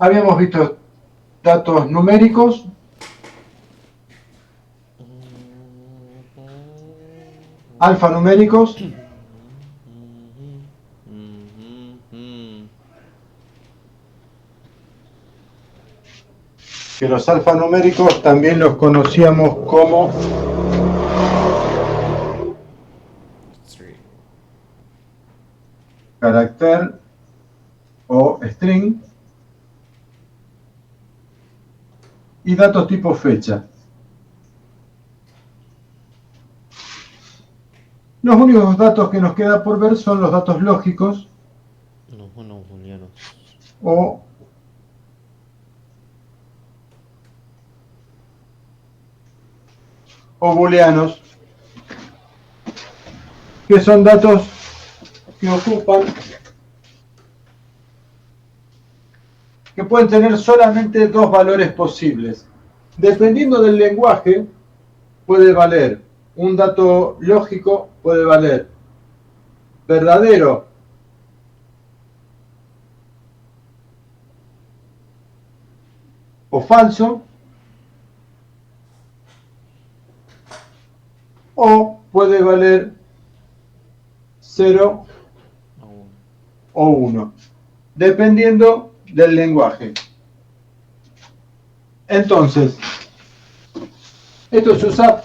Habíamos visto datos numéricos, alfanuméricos, que los alfanuméricos también los conocíamos como carácter o string, y datos tipo fecha. Los únicos datos que nos queda por ver son los datos lógicos No, Juliano. o booleanos, que son datos que ocupan, que pueden tener solamente dos valores posibles. Dependiendo del lenguaje, puede valer un dato lógico, puede valer verdadero o falso, o puede valer 0 o 1, dependiendo del lenguaje. Entonces, esto se usa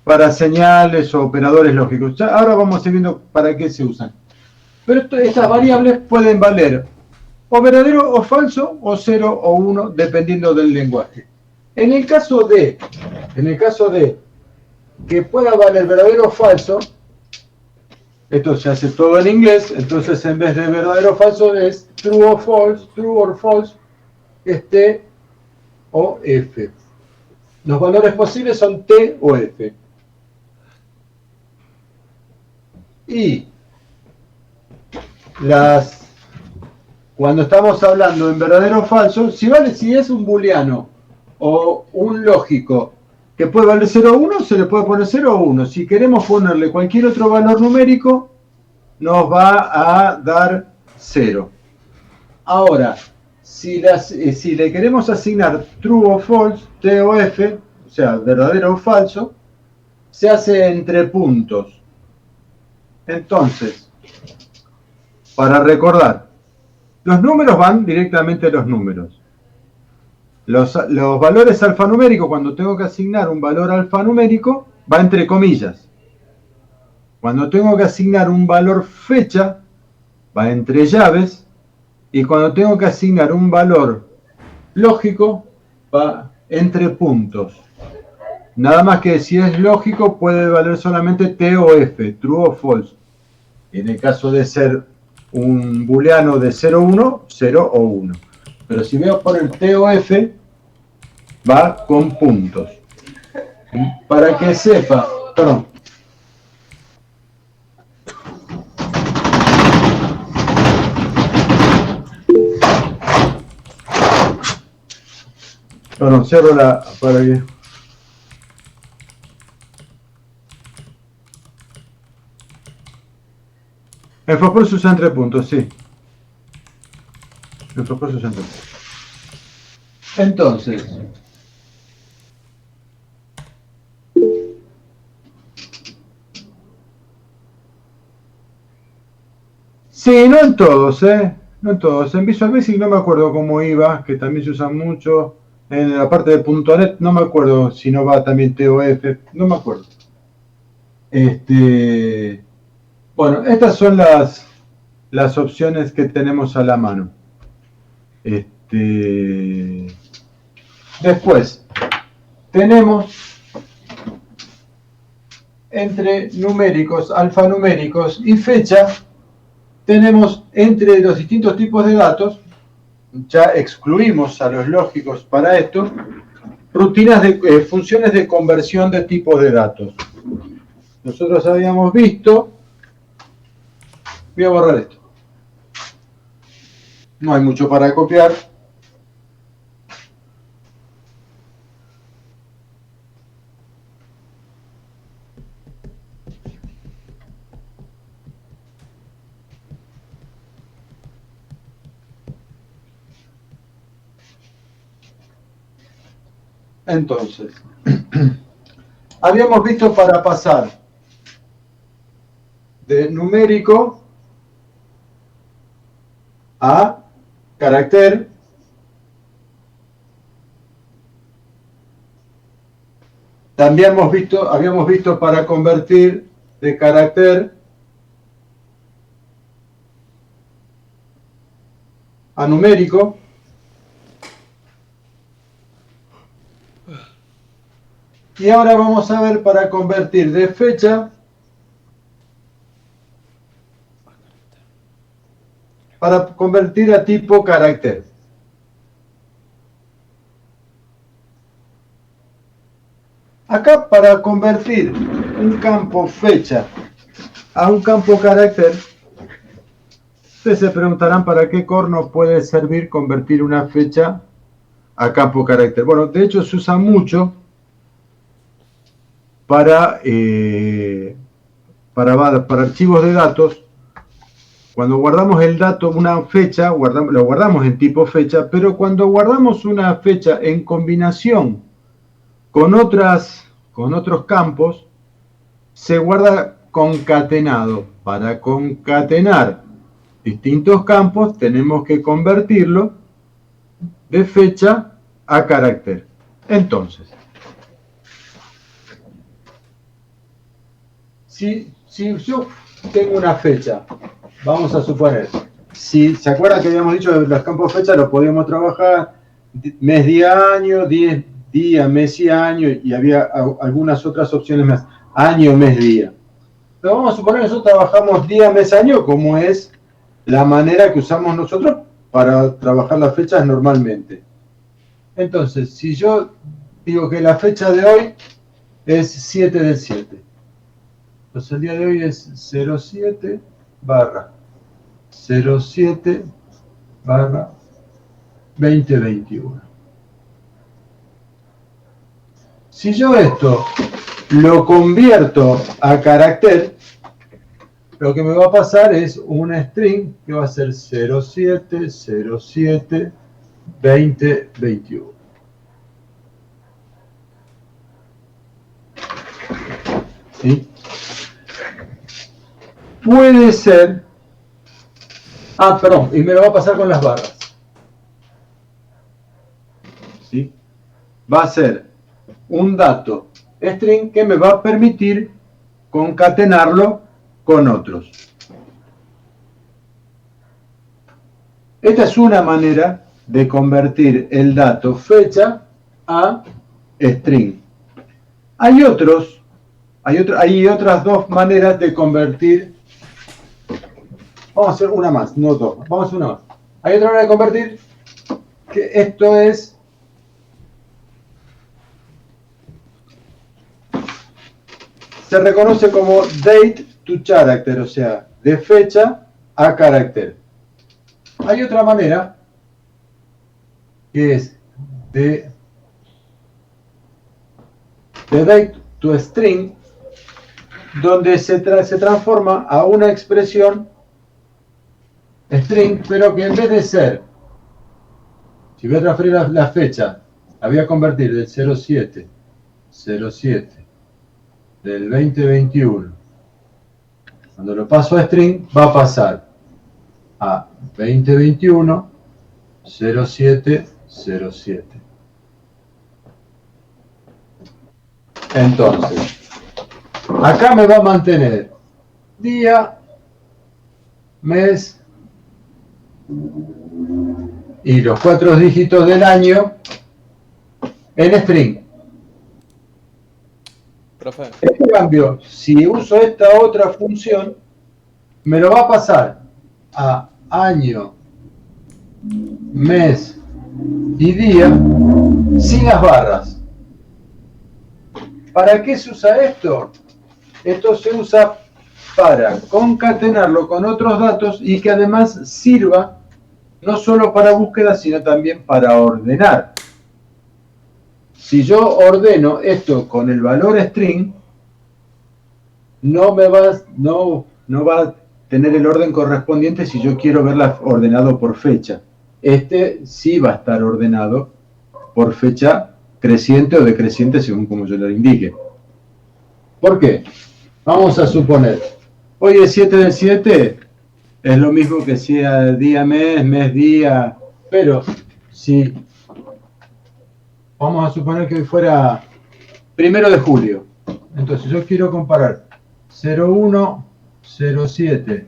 para señales o operadores lógicos. Ya ahora vamos a ir viendo para qué se usan. Pero estas variables pueden valer o verdadero o falso, o 0 o 1, dependiendo del lenguaje. En el caso de que pueda valer verdadero o falso, esto se hace todo en inglés, entonces en vez de verdadero o falso es true or false, T o F. Los valores posibles son T o F. Y cuando estamos hablando en verdadero o falso, si es un booleano o un lógico que puede valer 0 o 1, se le puede poner 0 o 1. Si queremos ponerle cualquier otro valor numérico, nos va a dar 0. Ahora, si le queremos asignar true o false, T o F, o sea, verdadero o falso, se hace entre puntos. Entonces, para recordar, los números van directamente a los números. Los valores alfanuméricos, cuando tengo que asignar un valor alfanumérico, va entre comillas. Cuando tengo que asignar un valor fecha, va entre llaves. Y cuando tengo que asignar un valor lógico, va entre puntos. Nada más que si es lógico, puede valer solamente T o F, true o false. En el caso de ser un booleano de 0 o 1, 0 o 1. Pero si veo por el T o F, va con puntos. Para que sepa, perdón. Perdón, cierro la para que. El fosforo se usa entre puntos, sí. El fosforo se usa entre puntos. Entonces, sí, no en todos, ¿eh? No en todos. En Visual Basic no me acuerdo cómo iba, que también se usa mucho. En la parte de .NET no me acuerdo si no va también TOF, no me acuerdo. Bueno, estas son las opciones que tenemos a la mano. Después, tenemos entre numéricos, alfanuméricos y fecha, tenemos entre los distintos tipos de datos, ya excluimos a los lógicos para esto, rutinas de funciones de conversión de tipos de datos. Nosotros habíamos visto, voy a borrar esto, no hay mucho para copiar. Entonces, habíamos visto para pasar de numérico a carácter. También habíamos visto para convertir de carácter a numérico. Y ahora vamos a ver para convertir de fecha para convertir a tipo carácter. Acá para convertir un campo fecha a un campo carácter, ustedes se preguntarán para qué corno puede servir convertir una fecha a campo carácter. Bueno, de hecho se usa mucho para archivos de datos. Cuando guardamos el dato, una fecha, lo guardamos en tipo fecha, pero cuando guardamos una fecha en combinación con otros campos, se guarda concatenado. Para concatenar distintos campos, tenemos que convertirlo de fecha a carácter. Entonces, si yo tengo una fecha, vamos a suponer, si se acuerdan que habíamos dicho que los campos fecha los podíamos trabajar mes, día, año, día, mes y año, y había algunas otras opciones más, año, mes, día. Pero vamos a suponer que nosotros trabajamos día, mes, año, como es la manera que usamos nosotros para trabajar las fechas normalmente. Entonces, si yo digo que la fecha de hoy es 7 del 7, entonces el día de hoy es 07/2021. Si yo esto lo convierto a carácter, lo que me va a pasar es una string que va a ser 07/07/2021. ¿Sí? Puede ser... perdón, y me lo va a pasar con las barras. ¿Sí? Va a ser un dato string que me va a permitir concatenarlo con otros. Esta es una manera de convertir el dato fecha a string. Hay otras dos maneras de convertir. Vamos a hacer una más, no dos. Vamos a hacer una más. Hay otra manera de convertir que esto es se reconoce como date to character, o sea, de fecha a carácter. Hay otra manera que es de date to string, donde se transforma a una expresión string, pero que en vez de ser, si voy a transferir la fecha, la voy a convertir del 07/07 del 2021. Cuando lo paso a string, va a pasar a 2021/07/07. Entonces, acá me va a mantener día, mes y los 4 dígitos del año en string. Profe. En cambio, si uso esta otra función, me lo va a pasar a año, mes y día sin las barras. ¿Para qué se usa esto? Esto se usa para concatenarlo con otros datos y que además sirva no solo para búsqueda, sino también para ordenar. Si yo ordeno esto con el valor string, no va a tener el orden correspondiente si yo quiero verla ordenado por fecha. Este sí va a estar ordenado por fecha creciente o decreciente según como yo lo indique. ¿Por qué? Vamos a suponer, hoy es 7 del 7, es lo mismo que sea día, mes, día, pero si vamos a suponer que hoy fuera 1 de julio, entonces yo quiero comparar 0107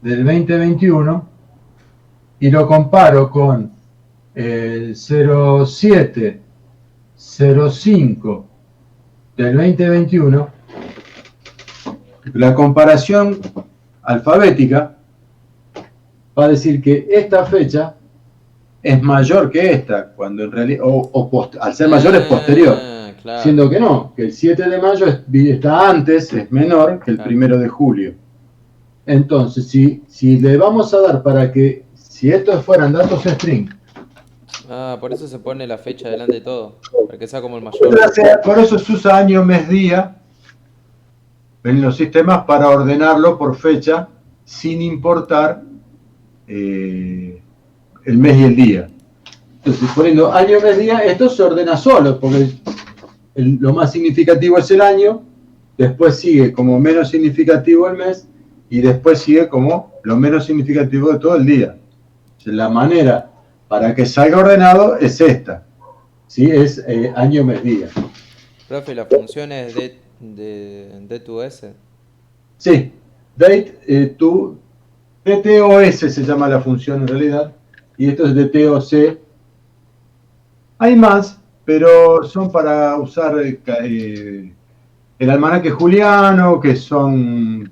del 2021 y lo comparo con el 0705 del 2021, la comparación alfabética va a decir que esta fecha es mayor que esta, cuando en realidad, al ser mayor es posterior, Claro, siendo que no, que el 7 de mayo está antes, es menor que el claro. 1 de julio. Entonces, si le vamos a dar para que, si estos fueran datos string, Ah, por eso se pone la fecha delante de todo, para que sea como el mayor. por eso se usa año, mes, día en los sistemas para ordenarlo por fecha, sin importar el mes y el día. Entonces, poniendo año, mes, día, esto se ordena solo, porque lo más significativo es el año, después sigue como menos significativo el mes, y después sigue como lo menos significativo de todo el día. Entonces, la manera para que salga ordenado es esta, ¿sí? Es año, mes, día. Profe, la función es de tu S. Sí, date to DTOS se llama la función en realidad, y esto es DTOC. Hay más, pero son para usar el almanaque juliano, que son,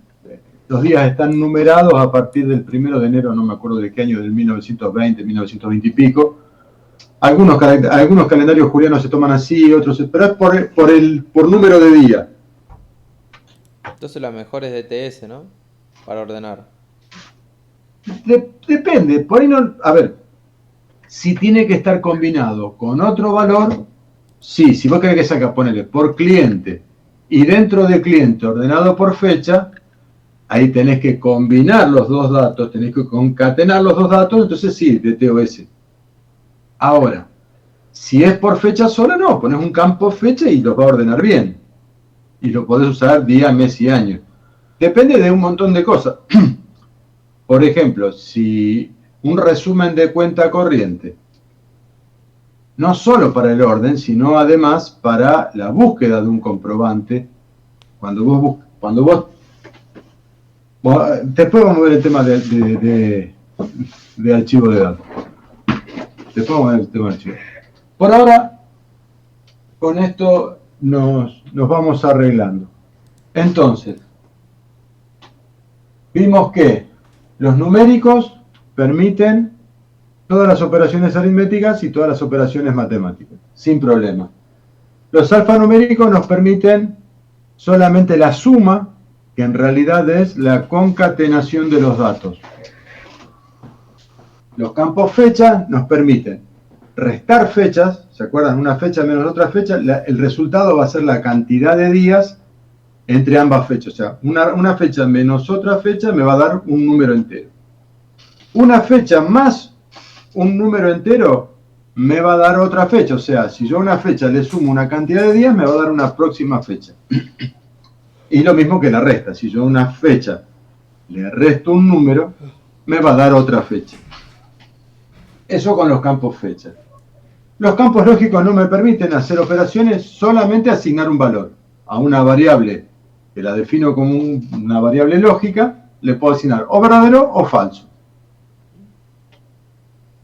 los días están numerados a partir del 1 de enero, no me acuerdo de qué año, del 1920, 1920 y pico. Algunos calendarios julianos se toman así, otros, pero es por número de día. Entonces la mejor es DTS, ¿no? Para ordenar. Depende, por ahí no, a ver, si tiene que estar combinado con otro valor, sí, si vos querés que saca, ponele por cliente y dentro de cliente ordenado por fecha, ahí tenés que combinar los dos datos, tenés que concatenar los dos datos, entonces sí, de TOS. Ahora, si es por fecha sola, no, pones un campo fecha y los va a ordenar bien. Y lo podés usar día, mes y año. Depende de un montón de cosas. Por ejemplo, si un resumen de cuenta corriente, no solo para el orden, sino además para la búsqueda de un comprobante, después vamos a ver el tema de archivo de datos. Después vamos a ver el tema de archivo. Por ahora, con esto nos vamos arreglando. Entonces, vimos que los numéricos permiten todas las operaciones aritméticas y todas las operaciones matemáticas, sin problema. Los alfanuméricos nos permiten solamente la suma, que en realidad es la concatenación de los datos. Los campos fecha nos permiten restar fechas, ¿se acuerdan? Una fecha menos otra fecha, el resultado va a ser la cantidad de días entre ambas fechas. O sea, una fecha menos otra fecha me va a dar un número entero. Una fecha más un número entero me va a dar otra fecha. O sea, si yo a una fecha le sumo una cantidad de días, me va a dar una próxima fecha. Y lo mismo que la resta. Si yo a una fecha le resto un número, me va a dar otra fecha. Eso con los campos fecha. Los campos lógicos no me permiten hacer operaciones, solamente asignar un valor a una variable que la defino como una variable lógica, le puedo asignar o verdadero o falso.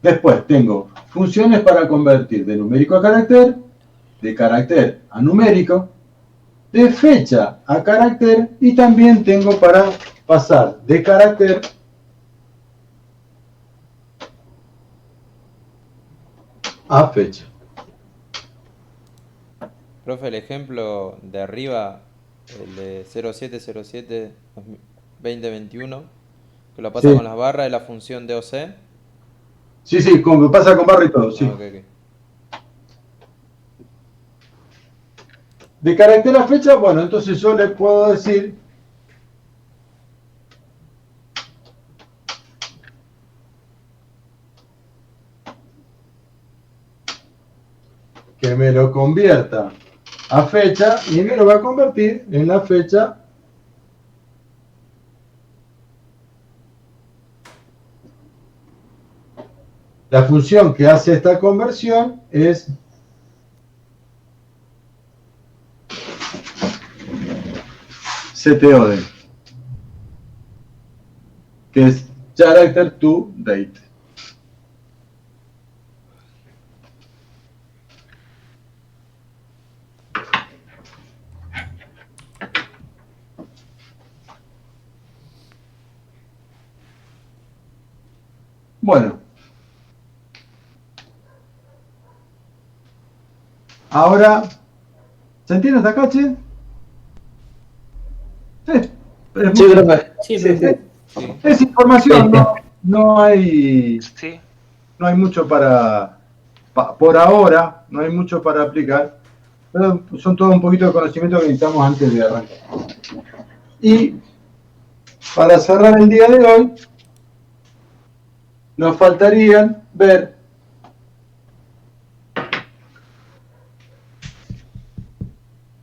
Después tengo funciones para convertir de numérico a carácter, de carácter a numérico, de fecha a carácter, y también tengo para pasar de carácter a fecha. Profe, el ejemplo de arriba, el de 0707 2021, que lo pasa con Sí, las barras de la función DOC. sí, sí, como pasa con barra y todo, Ah, sí. ok, ok. De carácter a fecha, bueno, entonces yo le puedo decir que me lo convierta a fecha y me lo va a convertir en la fecha la función que hace esta conversión es CTOD, que es character to date. Bueno, ahora, ¿se entiende hasta acá, che? Sí, Sí, profe. Sí, sí, profe. Sí. es información, no hay Sí. mucho por ahora, no hay mucho para aplicar, pero son todo un poquito de conocimiento que necesitamos antes de arrancar. Y para cerrar el día de hoy, nos faltarían ver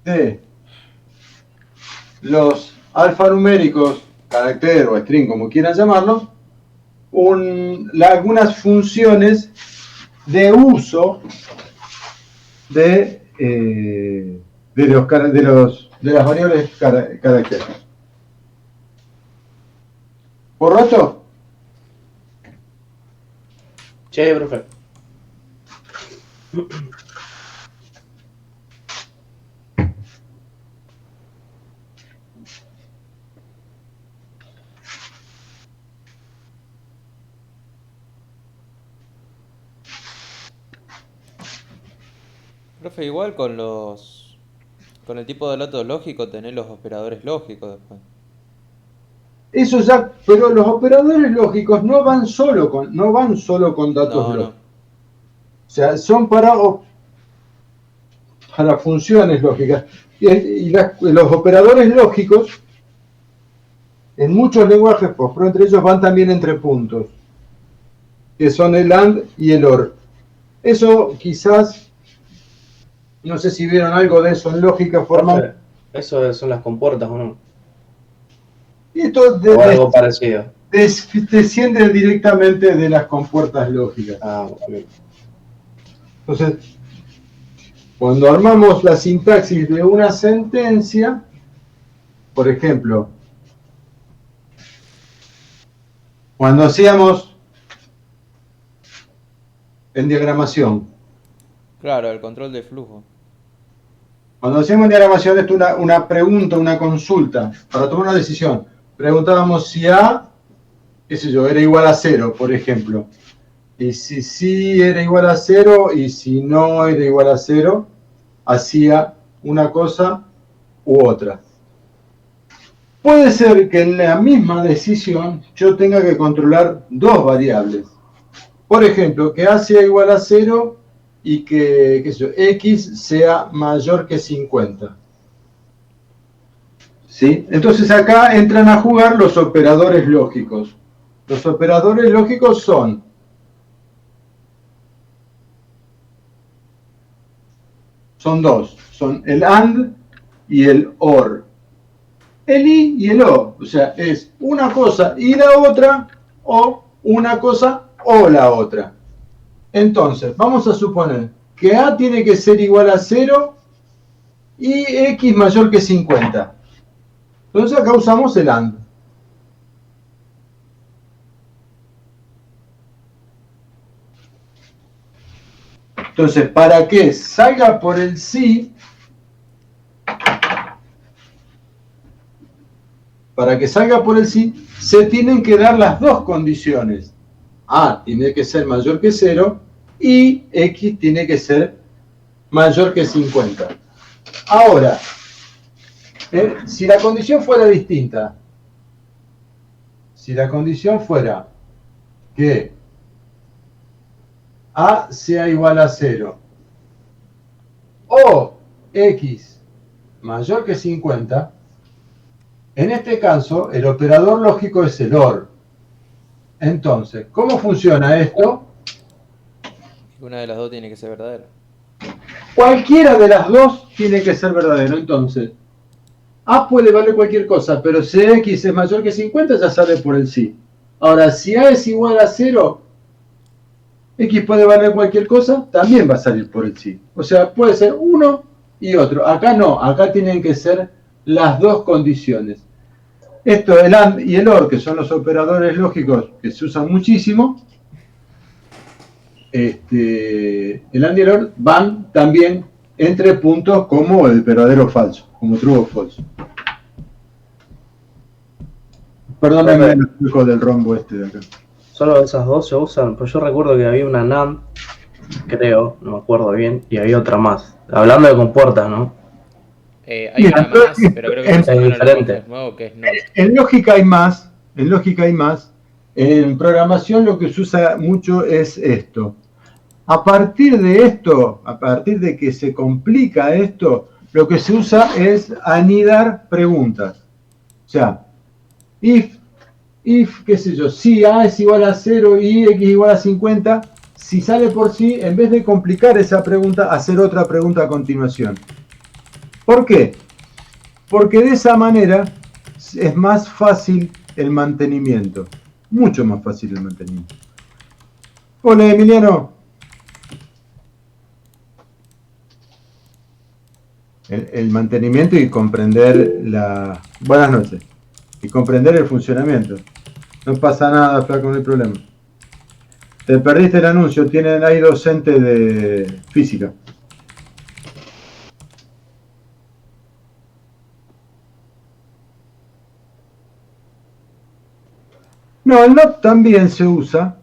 de los alfanuméricos, carácter o string, como quieran llamarlos, algunas funciones de uso de las variables carácter. ¿Por rato? Sí, profe. Profe, igual con con el tipo de datos lógico tenés los operadores lógicos después. Eso ya, pero los operadores lógicos no van solo con datos No, lógicos. no. O sea, son para funciones lógicas. Los operadores lógicos, en muchos lenguajes, pues, pero entre ellos van también entre puntos, que son el AND y el OR. Eso quizás, no sé si vieron algo de eso en lógica formal. Profe, eso son las compuertas, ¿o no? Y esto O algo parecido. desciende directamente de las compuertas lógicas. Ah, bien. Entonces, cuando armamos la sintaxis de una sentencia, por ejemplo, cuando hacíamos en diagramación, Claro, el control de flujo. cuando hacíamos en diagramación, esto es una pregunta, una consulta, para tomar una decisión. Preguntábamos si A, qué sé yo, era igual a 0, por ejemplo. Y si sí era igual a 0 y si no era igual a 0, hacía una cosa u otra. Puede ser que en la misma decisión yo tenga que controlar dos variables. Por ejemplo, que A sea igual a 0 y que qué sé yo, X sea mayor que 50. ¿Sí? Entonces acá entran a jugar los operadores lógicos. Los operadores lógicos son dos, son el AND y el OR. El I y el O, o sea, es una cosa y la otra, o una cosa o la otra. Entonces, vamos a suponer que A tiene que ser igual a 0 y X mayor que 50. Entonces acá usamos el AND. Entonces, para que salga por el sí, se tienen que dar las dos condiciones. A tiene que ser mayor que 0 y X tiene que ser mayor que 50. Ahora, si la condición fuera distinta, si la condición fuera que A sea igual a 0 o X mayor que 50, en este caso el operador lógico es el OR. Entonces, ¿cómo funciona esto? Una de las dos tiene que ser verdadera. Cualquiera de las dos tiene que ser verdadero. Entonces, A puede valer cualquier cosa, pero si X es mayor que 50 ya sale por el sí. Ahora, si A es igual a 0, X puede valer cualquier cosa, también va a salir por el sí. O sea, puede ser uno y otro. Acá no, acá tienen que ser las dos condiciones. Esto, el AND y el OR, que son los operadores lógicos que se usan muchísimo, el AND y el OR van también entre puntos como el verdadero o falso, como true o false. Perdónenme el truco del rombo de acá. Solo esas dos se usan, pues yo recuerdo que había una NAND, creo, no me acuerdo bien, y había otra más. Hablando de compuertas, ¿no? Hay Mira, una más, pero creo que es más o menos lo diferente. pongo nuevo, que es NOT. En lógica hay más, en lógica hay más. En programación lo que se usa mucho es esto. A partir de esto, a partir de que se complica esto, lo que se usa es anidar preguntas. O sea, if, qué sé yo, si A es igual a 0 y X igual a 50, si sale por sí, en vez de complicar esa pregunta, hacer otra pregunta a continuación. ¿Por qué? Porque de esa manera es más fácil el mantenimiento. Mucho más fácil el mantenimiento. Hola, Emiliano. El mantenimiento y comprender la... Buenas noches. Y comprender el funcionamiento. No pasa nada, flaco, no hay problema. Te perdiste el anuncio. Tienen ahí docente de física. No, el NOT también se usa.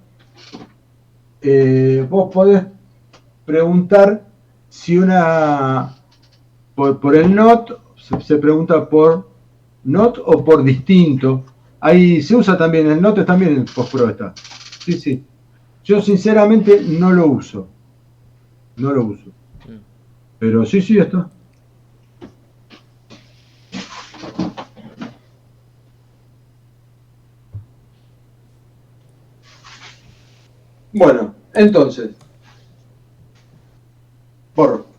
Vos podés preguntar si una... Por el NOT se pregunta por NOT o por distinto. Ahí se usa también, el NOT también en postpro está. Sí, sí. Yo sinceramente no lo uso. No lo uso. Pero sí, sí, está. Bueno, entonces. Borro.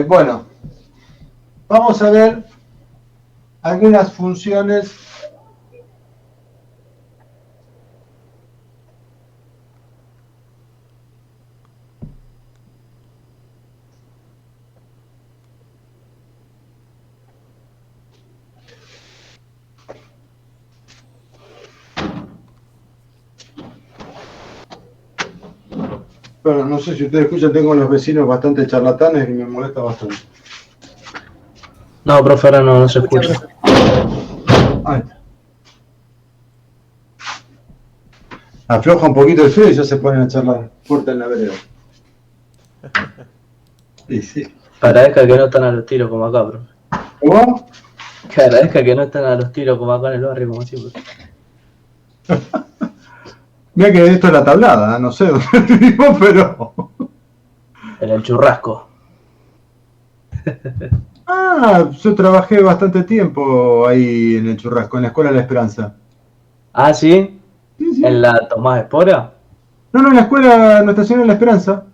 Bueno, vamos a ver algunas funciones. Bueno, no sé si ustedes escuchan, tengo los vecinos bastante charlatanes y me molesta bastante. No, profe, ahora no se escucha. Ay. Afloja un poquito el frío y ya se ponen a charlar fuerte en la vereda. Sí, sí. Agradezca que no están a los tiros como acá, profe. ¿Cómo? Que agradezca que no están a los tiros como acá en el barrio, como siempre. Mira que esto es la tablada, no sé dónde vivo, pero... En el churrasco. Ah, yo trabajé bastante tiempo ahí en el Churrasco, en la Escuela de la Esperanza. Ah, ¿sí? Sí, sí. ¿En la Tomás Espora? No, en la escuela, en la estación de la Esperanza.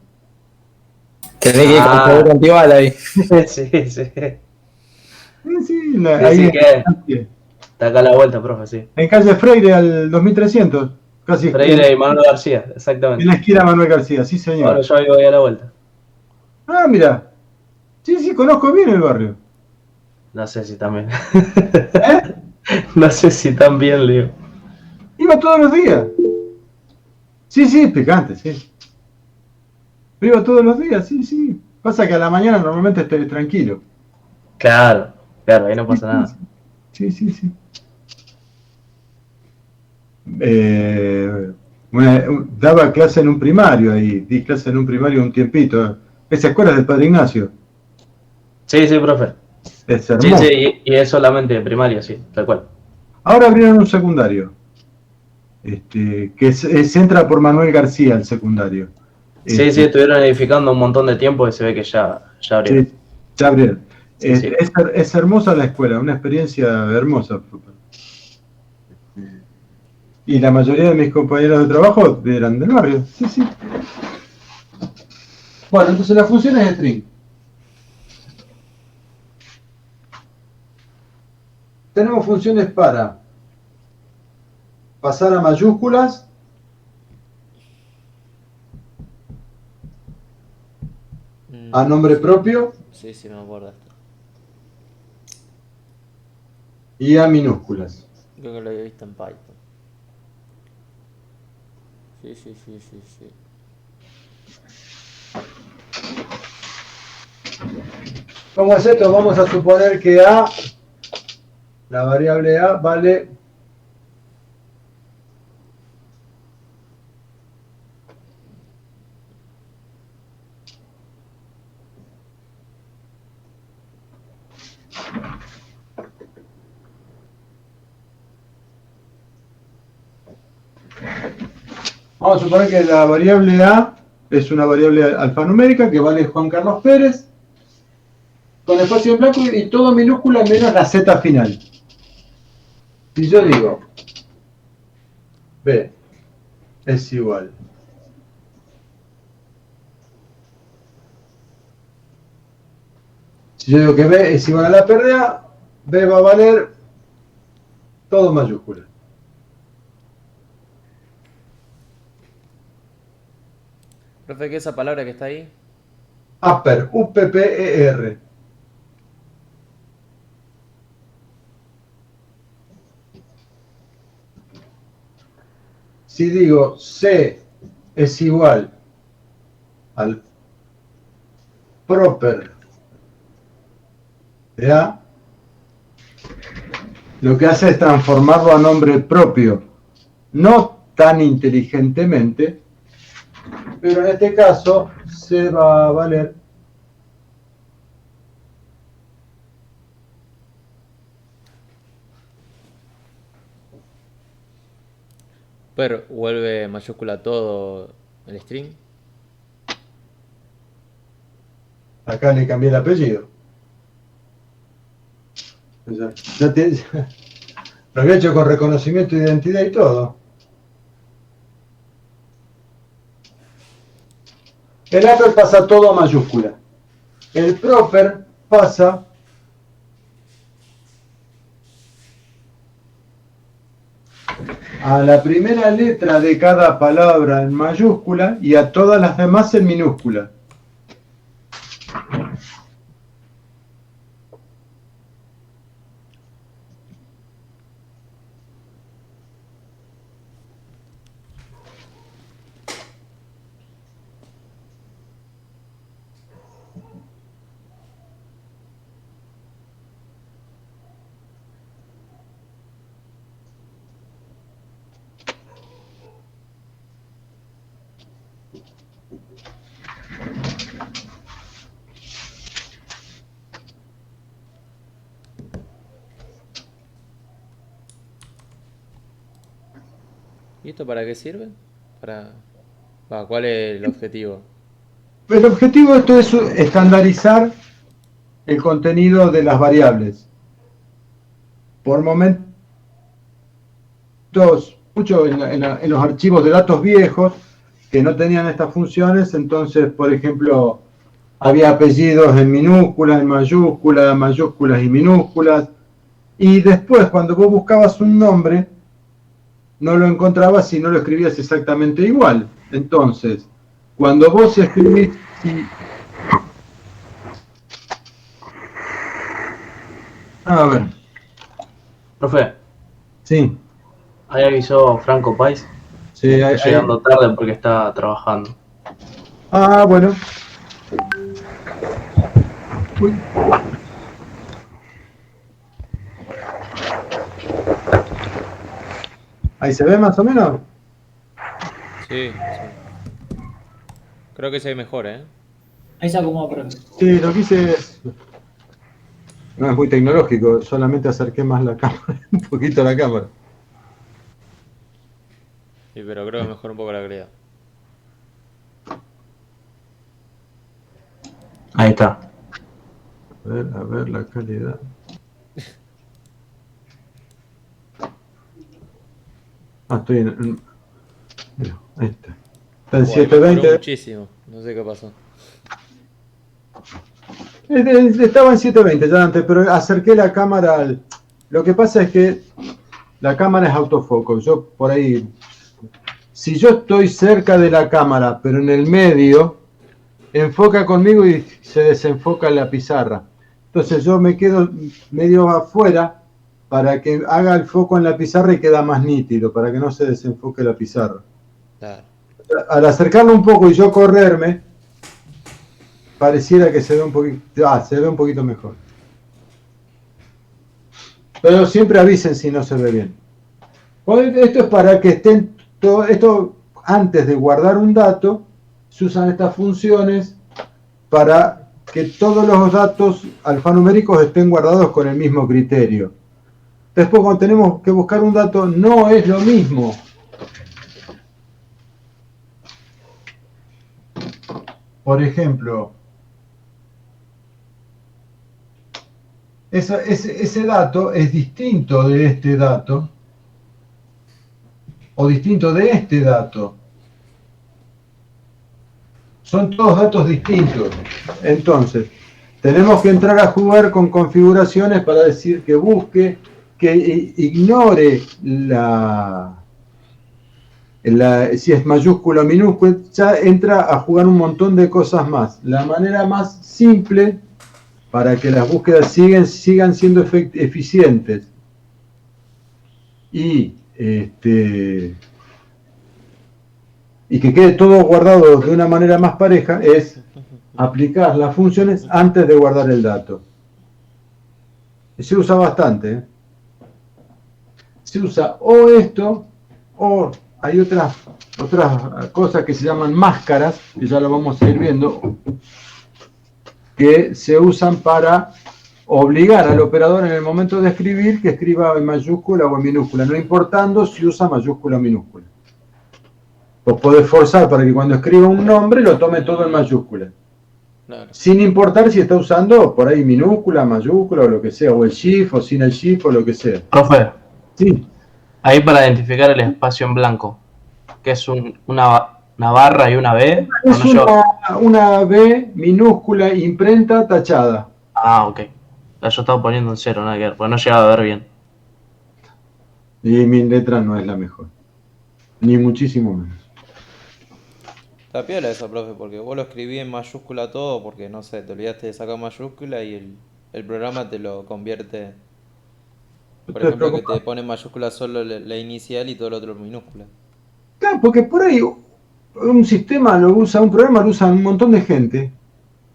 Tenés que ir con seguro antibala ahí. Sí, sí. Sí, Sí, ahí sí, en, que está acá a la vuelta, profe, sí. en calle Freire al 2300, casi Freire y Manuel García, en exactamente. la esquina Manuel García, sí señor. Bueno, yo vivo ahí a la vuelta. Ah, mira. Sí, conozco bien el barrio. No sé si también. ¿Eh? No sé si también, Leo. Iba todos los días. Sí, es picante, sí. Priva todos los días, sí, sí. Pasa que a la mañana normalmente estés tranquilo. Claro, ahí no pasa nada. Sí, sí, sí. Daba clase en un primario ahí, di clase en un primario un tiempito. ¿Esa escuela es del Padre Ignacio? Sí, sí, profe. Es Sí, hermoso. sí, y es solamente primaria, sí, tal cual. Ahora abrieron un secundario, se entra por Manuel García el secundario. Sí, sí, Este, estuvieron edificando un montón de tiempo y se ve que ya abrieron. sí, ya abrieron. Sí, sí. Es hermosa la escuela, una experiencia hermosa. Y la mayoría de mis compañeros de trabajo eran del barrio. Sí, sí. Bueno, entonces la función es string. Tenemos funciones para pasar a mayúsculas, a nombre Sí. propio Sí, sí, me acuerdo esto. y a minúsculas. Creo que lo había visto en Python. Sí, sí, sí, sí, sí. ¿Cómo es esto? Vamos a suponer que A, la variable A, vale vamos a suponer que la variable A es una variable alfanumérica que vale Juan Carlos Pérez, con espacio en blanco y todo minúscula menos la Z final. Si yo digo B es igual si yo digo que B es igual a la pérdida, B va a valer todo mayúscula. Profe, ¿qué es esa palabra que está ahí? Upper, U-P-P-E-R. Si digo C es igual al proper de A, lo que hace es transformarlo a nombre propio. No tan inteligentemente, pero en este caso C va a valer Pero vuelve mayúscula todo el string. acá le cambié el apellido. Ya lo había hecho con reconocimiento de identidad y todo. El upper pasa todo a mayúscula. El proper pasa a la primera letra de cada palabra en mayúscula y a todas las demás en minúscula. ¿Y esto para qué sirve? ¿Cuál es el objetivo? El objetivo de esto es estandarizar el contenido de las variables. Por momentos, mucho en los archivos de datos viejos que no tenían estas funciones, entonces, por ejemplo, había apellidos en minúsculas, en mayúsculas, mayúsculas y minúsculas, y después cuando vos buscabas un nombre, no lo encontrabas y no lo escribías exactamente igual. Entonces, cuando vos escribís... A ver, Profe, sí, ahí avisó Franco Pais. sí, Está llegando tarde porque está trabajando. Ah, bueno. Uy. Ahí se ve más o menos. Sí, sí. Creo que se ve mejor, ¿eh? Ahí se acomoda, profe. Sí, lo que hice es. No es muy tecnológico, solamente acerqué más la cámara, un poquito la cámara. Sí, pero creo que mejor un poco la calidad. Ahí está. A ver la calidad. Ah, estoy mira, ahí está. Está en Ahí mejoró 720. muchísimo. No sé qué pasó. Estaba en 720 ya antes, pero acerqué la cámara al. Lo que pasa es que la cámara es autofoco. Yo por ahí. Si yo estoy cerca de la cámara, pero en el medio, enfoca conmigo y se desenfoca la pizarra. Entonces yo me quedo medio afuera para que haga el foco en la pizarra y queda más nítido, para que no se desenfoque la pizarra. Claro. Al acercarlo un poco y yo correrme, pareciera que se ve un poquito, se ve un poquito mejor. Pero siempre avisen si no se ve bien. Esto es para que estén, esto antes de guardar un dato, se usan estas funciones para que todos los datos alfanuméricos estén guardados con el mismo criterio. Después cuando tenemos que buscar un dato no es lo mismo. Por ejemplo, ese dato es distinto de este dato o distinto de este dato. Son todos datos distintos. Entonces, tenemos que entrar a jugar con configuraciones para decir que busque, que ignore si es mayúscula o minúscula, ya entra a jugar un montón de cosas más. La manera más simple para que las búsquedas sigan siendo eficientes y que quede todo guardado de una manera más pareja es aplicar las funciones antes de guardar el dato. Se usa bastante. Se usa o esto, o hay otras cosas que se llaman máscaras, que ya lo vamos a ir viendo, que se usan para obligar al operador en el momento de escribir que escriba en mayúscula o en minúscula, no importando si usa mayúscula o minúscula. Vos podés forzar para que cuando escriba un nombre lo tome todo en mayúscula. Claro. Sin importar si está usando por ahí minúscula, mayúscula o lo que sea, o el shift o sin el shift o lo que sea. Profe, Sí. ahí para identificar el espacio en blanco, que es una barra y una B. Es una B minúscula imprenta tachada. Ah, ok. Yo estaba poniendo en cero, nada que ver, porque no llegaba a ver bien. Y mi letra no es la mejor. Ni muchísimo menos. Está piola eso, profe, porque vos lo escribí en mayúscula todo, porque no sé, te olvidaste de sacar mayúscula y el programa te lo convierte. No Por te ejemplo, que preocupes. te pone en mayúscula solo la inicial y todo lo otro en minúscula. Claro, porque por ahí un sistema lo usa, un programa lo usa un montón de gente.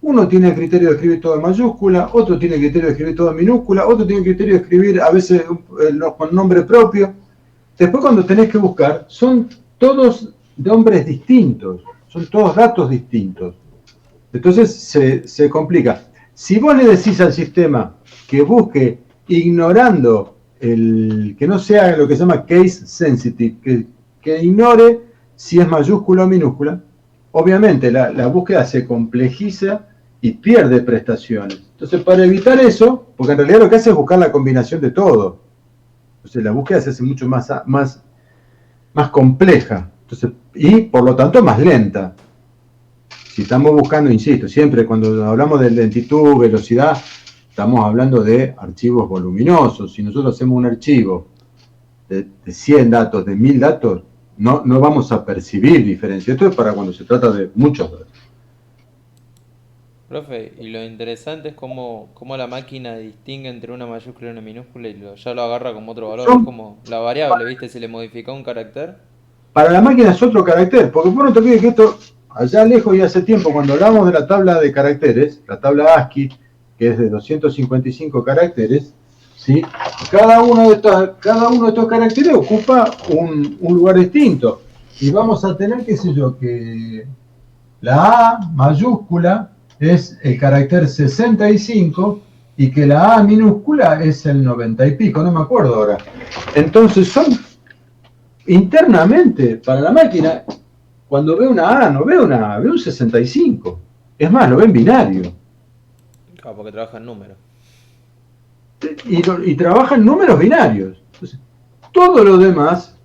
Uno tiene el criterio de escribir todo en mayúscula, otro tiene el criterio de escribir todo en minúscula, otro tiene el criterio de escribir a veces con nombre propio. Después cuando tenés que buscar, son todos nombres distintos, son todos datos distintos. Entonces se complica. Si vos le decís al sistema que busque ignorando que no sea lo que se llama case sensitive, que ignore si es mayúscula o minúscula, obviamente la búsqueda se complejiza y pierde prestaciones. Entonces, para evitar eso, porque en realidad lo que hace es buscar la combinación de todo. Entonces, la búsqueda se hace mucho más compleja. Entonces, y por lo tanto más lenta. Si estamos buscando, insisto, siempre cuando hablamos de lentitud, velocidad, estamos hablando de archivos voluminosos. Si nosotros hacemos un archivo de 100 datos, de 1000 datos, no vamos a percibir diferencia. Esto es para cuando se trata de muchos datos. Profe, y lo interesante es cómo la máquina distingue entre una mayúscula y una minúscula y ya lo agarra como otro valor. Es como la variable, ¿viste? Si le modifica un carácter. Para la máquina es otro carácter, porque vos no te olvides que esto, allá lejos y hace tiempo, cuando hablamos de la tabla de caracteres, la tabla ASCII, que es de 255 caracteres, ¿sí? Cada uno de estos caracteres ocupa un lugar distinto. Y vamos a tener, qué sé yo, que la A mayúscula es el carácter 65 y que la A minúscula es el 90 y pico, no me acuerdo ahora. Entonces son internamente para la máquina, cuando ve una A no ve una A, ve un 65. Es más, lo ve en binario. Claro, porque trabaja en números. Y trabaja en números binarios. Entonces, todo lo demás,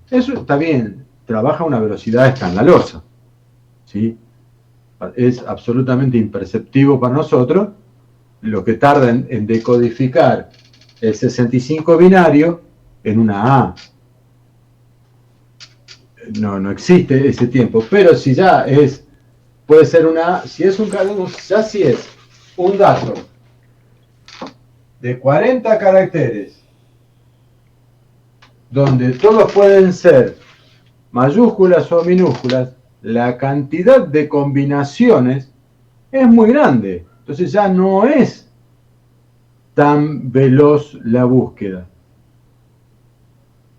eso está bien, trabaja a una velocidad escandalosa, ¿sí? Es absolutamente imperceptivo para nosotros lo que tarda en decodificar el 65 binario en una A. No existe ese tiempo, pero si ya es, puede ser una, si es si es un dato de 40 caracteres, donde todos pueden ser mayúsculas o minúsculas, la cantidad de combinaciones es muy grande. Entonces ya no es tan veloz la búsqueda.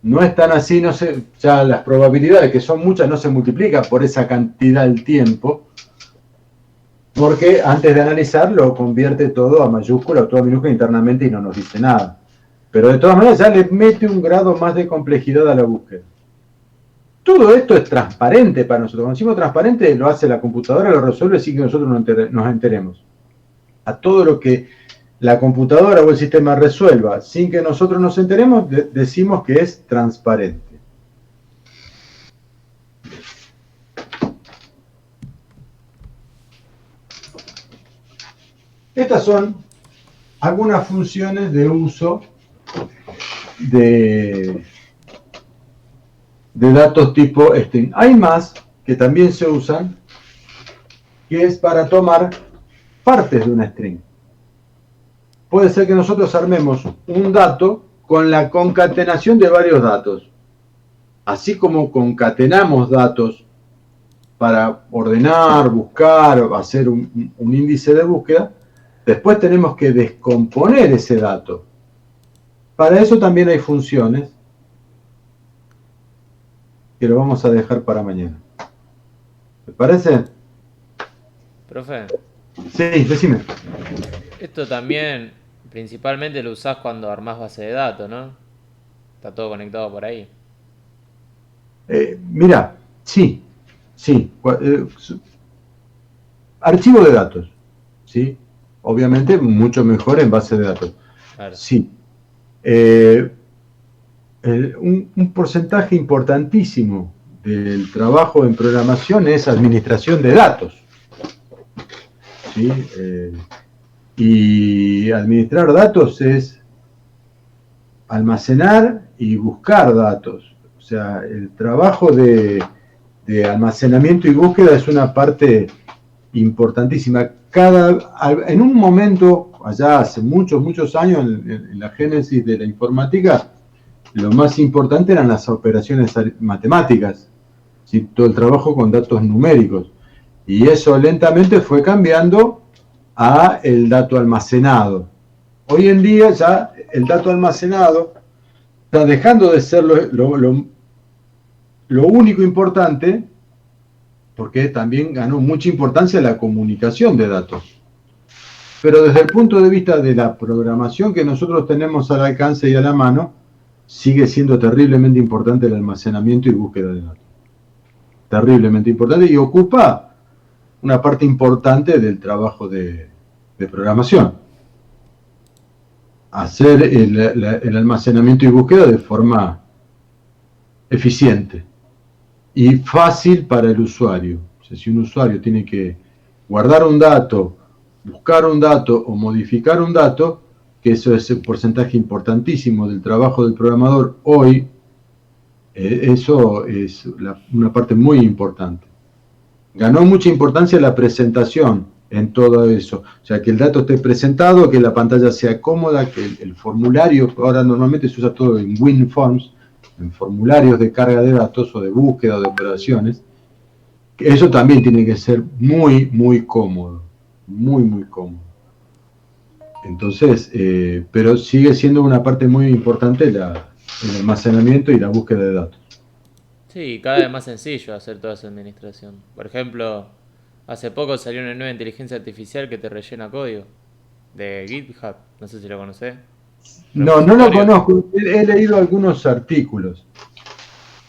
No es tan así, no sé, ya las probabilidades, que son muchas, no se multiplican por esa cantidad del tiempo, porque antes de analizar lo convierte todo a mayúscula o todo a minúscula internamente y no nos dice nada. Pero de todas maneras ya le mete un grado más de complejidad a la búsqueda. Todo esto es transparente para nosotros. Cuando decimos transparente, lo hace la computadora, lo resuelve sin que nosotros nos enteremos. A todo lo que la computadora o el sistema resuelva sin que nosotros nos enteremos, decimos que es transparente. Estas son algunas funciones de uso de datos tipo string. Hay más que también se usan, que es para tomar partes de una string. Puede ser que nosotros armemos un dato con la concatenación de varios datos. Así como concatenamos datos para ordenar, buscar, o hacer un índice de búsqueda, después tenemos que descomponer ese dato. Para eso también hay funciones que lo vamos a dejar para mañana. ¿Te parece? Profe, Sí, decime. esto también principalmente lo usás cuando armás base de datos, ¿no? Está todo conectado por ahí. Mira, sí. Archivo de datos, ¿sí? Obviamente mucho mejor en base de datos. Claro. Sí. Un porcentaje importantísimo del trabajo en programación es administración de datos, ¿sí? Y administrar datos es almacenar y buscar datos. O sea, el trabajo de almacenamiento y búsqueda es una parte importantísima. En un momento, allá hace muchos años, en la génesis de la informática, lo más importante eran las operaciones matemáticas, ¿sí? Todo el trabajo con datos numéricos. Y eso lentamente fue cambiando a el dato almacenado. Hoy en día ya el dato almacenado está dejando de ser lo único importante, porque también ganó mucha importancia la comunicación de datos. Pero desde el punto de vista de la programación que nosotros tenemos al alcance y a la mano, sigue siendo terriblemente importante el almacenamiento y búsqueda de datos. Terriblemente importante y ocupa una parte importante del trabajo de programación. Hacer el almacenamiento y búsqueda de forma eficiente y fácil para el usuario. O sea, si un usuario tiene que guardar un dato, buscar un dato o modificar un dato, que eso es un porcentaje importantísimo del trabajo del programador hoy, eso es una parte muy importante. Ganó mucha importancia la presentación en todo eso. O sea, que el dato esté presentado, que la pantalla sea cómoda, que el formulario, ahora normalmente se usa todo en WinForms, en formularios de carga de datos o de búsqueda o de operaciones, Eso también tiene que ser muy, muy cómodo. Muy, muy cómodo. Entonces, pero sigue siendo una parte muy importante el almacenamiento y la búsqueda de datos. Sí, cada vez más sencillo hacer toda esa administración. Por ejemplo, hace poco salió una nueva inteligencia artificial que te rellena código de GitHub. No sé si lo conocés. No, no lo Repositorio. conozco. He leído algunos artículos.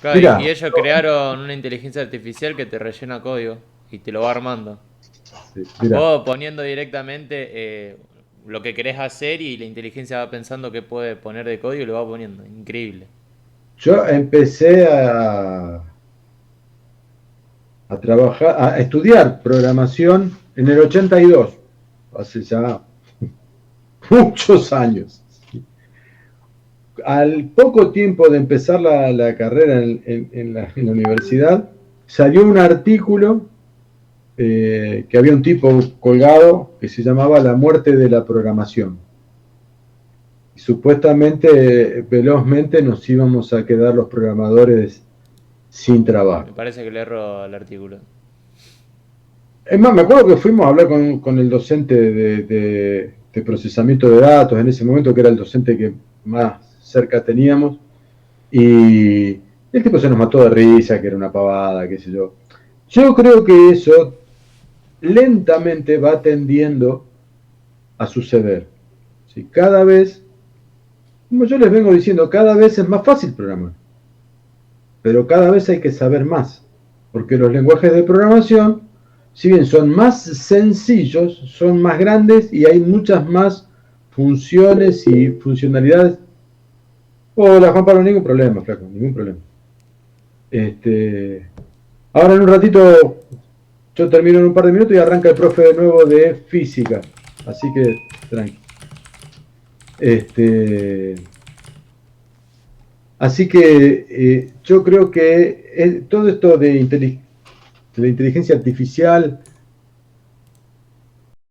Claro, y Mira, ellos crearon una inteligencia artificial que te rellena código y te lo va armando. mira, Vos poniendo directamente lo que querés hacer y la inteligencia va pensando qué puede poner de código y lo va poniendo. Increíble. yo empecé a trabajar, a estudiar programación en el 82, hace ya muchos años. Al poco tiempo de empezar la carrera en la universidad, salió un artículo que había un tipo colgado que se llamaba La muerte de la programación. Y supuestamente, velozmente, nos íbamos a quedar los programadores sin trabajo. Me parece que le erro al artículo. Es más, me acuerdo que fuimos a hablar con el docente de procesamiento de datos en ese momento, que era el docente que más cerca teníamos, y el tipo se nos mató de risa, que era una pavada, qué sé yo. Yo creo que eso lentamente va tendiendo a suceder. ¿Sí? Cada vez, como yo les vengo diciendo, cada vez es más fácil programar, pero cada vez hay que saber más, porque los lenguajes de programación, si bien son más sencillos, son más grandes y hay muchas más funciones y funcionalidades. Hola Juan Pablo, ningún problema, flaco, ningún problema. Ahora en un ratito yo termino en un par de minutos y arranca el profe de nuevo de física, así que tranqui. Así que yo creo que todo esto de la inteligencia artificial